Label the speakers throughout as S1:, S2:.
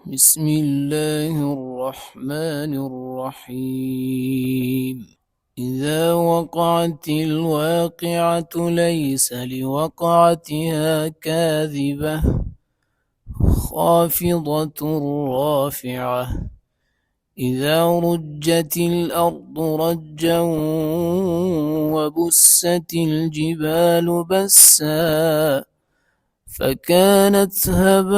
S1: بسم الله الرحمن الرحيم. إذا وقعت الواقعة ليس لوقعتها كاذبة خافضة رافعة. إذا رجت الأرض رجا وبست الجبال بسا فكانت هباء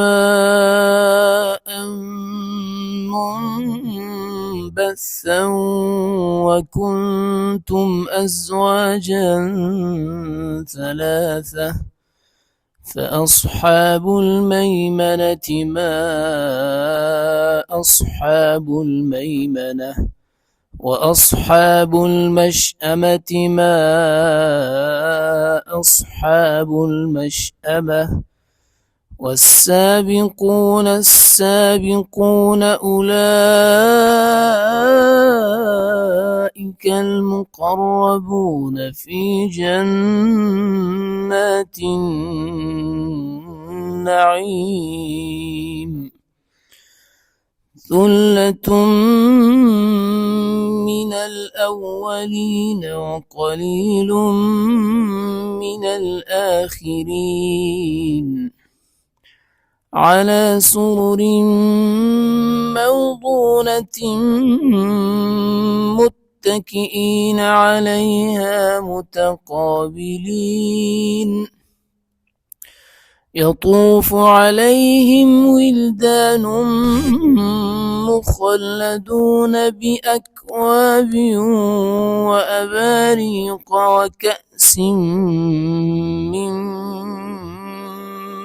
S1: منبثا وكنتم أزواجا ثلاثة فأصحاب الميمنة ما أصحاب الميمنة وأصحاب المشأمة ما أصحاب المشأمة والسابقون السابقون أولئك المقربون في جنات النعيم. ثلة من الأولين وقليل من الآخرين على سرر موضونة متكئين عليها متقابلين يطوف عليهم ولدان مخلدون بأكواب وأباريق وكأس من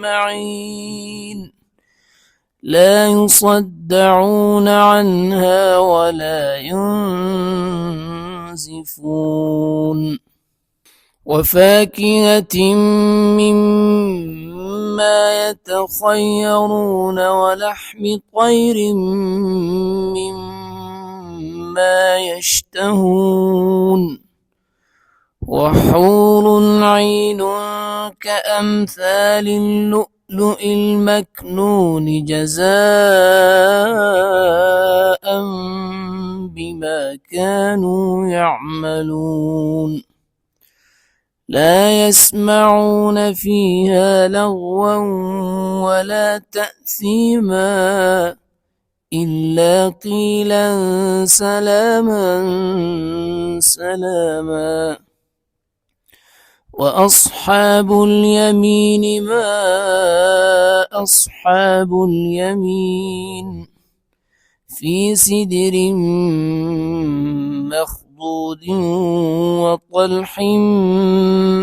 S1: معين لا يصدعون عنها ولا ينزفون وفاكهة مما يتخيرون ولحم طير مما يشتهون وحور عين كأمثال اللؤلؤ المكنون جزاء بما كانوا يعملون لا يسمعون فيها لغوا ولا تأثيما إلا قيلا سلاما سلاما. وأصحاب اليمين ما أصحاب اليمين في سدر مخضود وطلح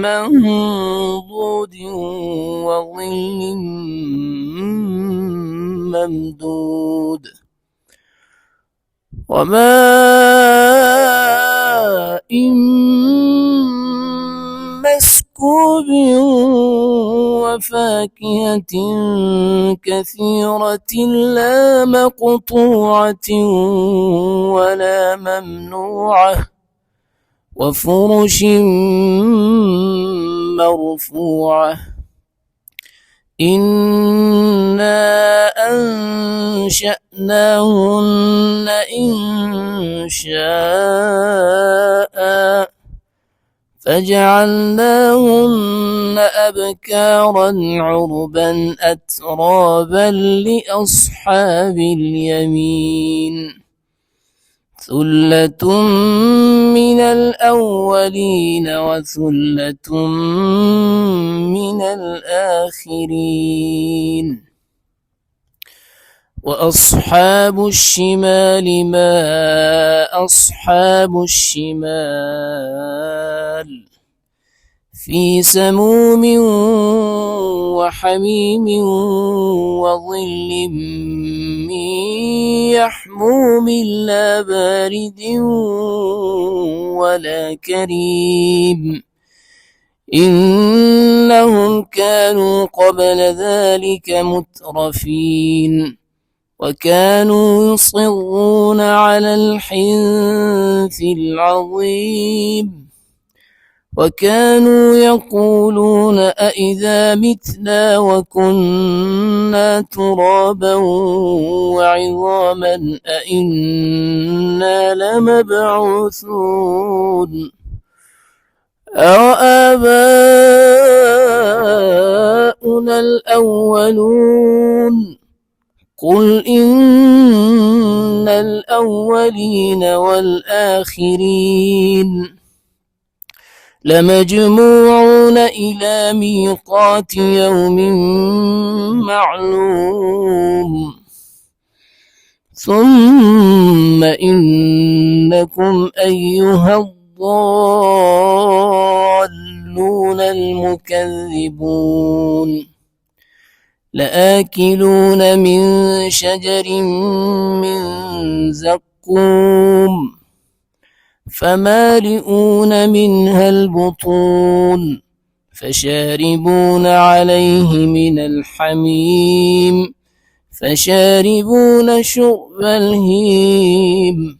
S1: منضود وظل ممدود وماء مسكوب وفاكهة كثيرة لا مقطوعة ولا ممنوعة وفرش مرفوعة إنا أنشأناهن إنشاء فجعلناهن أبكارا عربا أترابا لأصحاب اليمين ثلة من الأولين وثلة من الآخرين. وأصحاب الشمال ما أصحاب الشمال في سموم وحميم وظل من يحموم لا بارد ولا كريم إنهم كانوا قبل ذلك مترفين وكانوا يصرون على الحنث العظيم وكانوا يقولون أإذا متنا وكنا ترابا وعظاما أإنا لمبعوثون أوآباؤنا الأولون قل إن الأولين والآخرين لمجموعون إلى ميقات يوم معلوم ثم إنكم أيها الضالون المكذبون لآكلون من شجر من زقوم فمالئون منها البطون فشاربون عليه من الحميم فشاربون شرب الهيم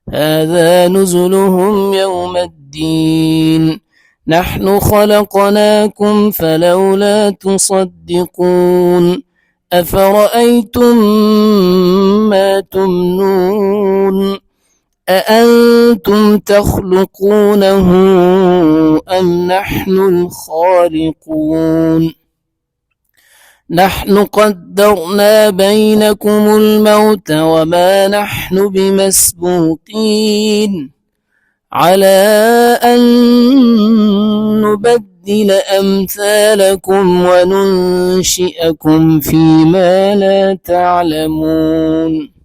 S1: هذا نزلهم يوم الدين نحن خلقناكم فلولا تصدقون أفرأيتم ما تمنون أأنتم تخلقونه أم نحن الخالقون نحن قدرنا بينكم الموت وما نحن بمسبوقين على أن نبدل أمثالكم وننشئكم فيما لا تعلمون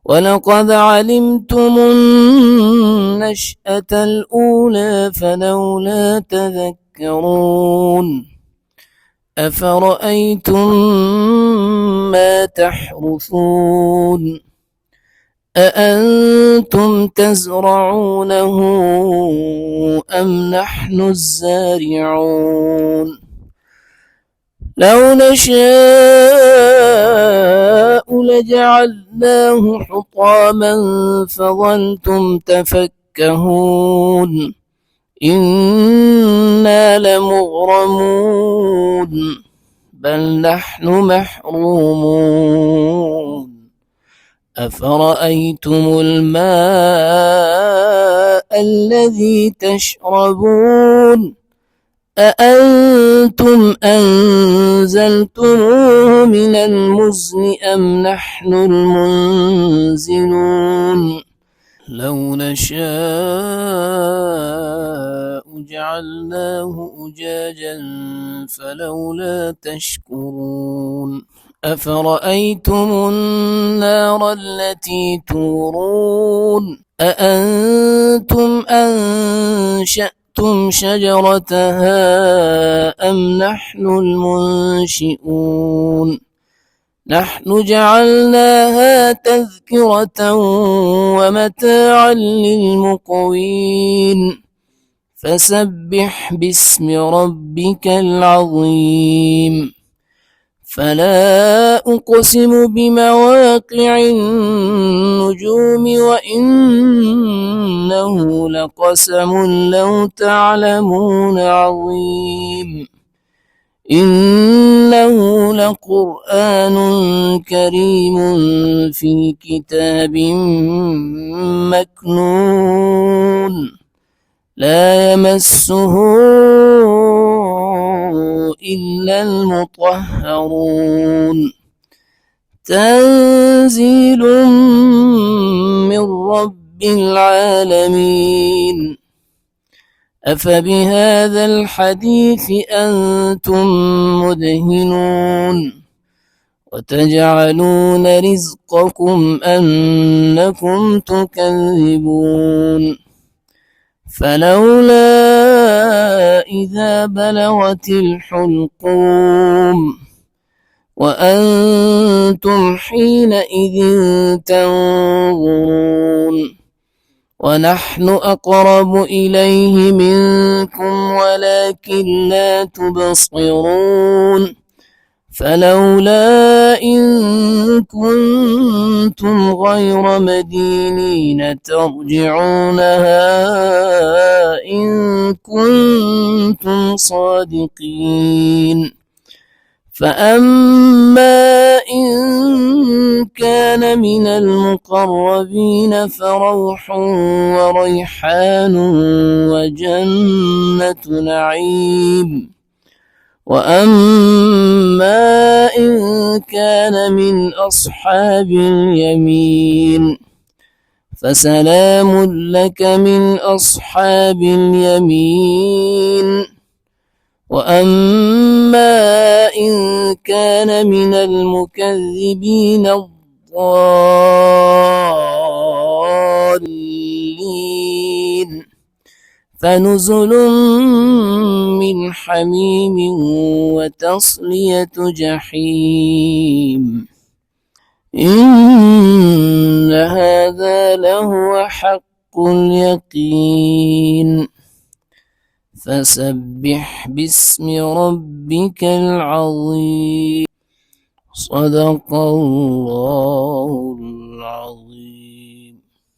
S1: ولقد علمتم النشأة الأولى فلولا تذكرون أفرأيتم ما تحرثون أأنتم تزرعونه أم نحن الزارعون لو نشاء لجعلناه حطاما فظلتم تفكهون إنا لمغرمون بل نحن محرومون أفرأيتم الماء الذي تشربون أأنتم أنزلتموه من المزن أم نحن المنزلون لو نشاء جعلناه أجاجا فلولا تشكرون أفرأيتم النار التي تورون أأنتم أنشأتم شجرتها أم نحن المنشئون نحن جعلناها تذكرة ومتاعا للمقوين فسبح باسم ربك العظيم فلا أقسم بمواقع النجوم وإنه لقسم لو تعلمون عظيم إنه لقرآن كريم في كتاب مكنون لا يمسه إلا المطهرون تنزيل من رب العالمين أفبهذا الحديث أنتم مدهنون وتجعلون رزقكم أنكم تكذبون فلولا إذا بلغت الحلقوم وأنتم حينئذ تنظرون ونحن أقرب إليه منكم ولكن لا تبصرون فلولا إن كنتم كنتم غير مدينين ترجعونها إن كنتم صادقين. فأما إن كان من المقربين فروح وريحان وجنة نعيم. وأما إن كان من أصحاب اليمين فسلام لك من أصحاب اليمين. وأما إن كان من المكذبين الضالين فنزل من حميم وتصلية جحيم. إن هذا لهو حق اليقين. فسبح باسم ربك العظيم. صدق الله العظيم.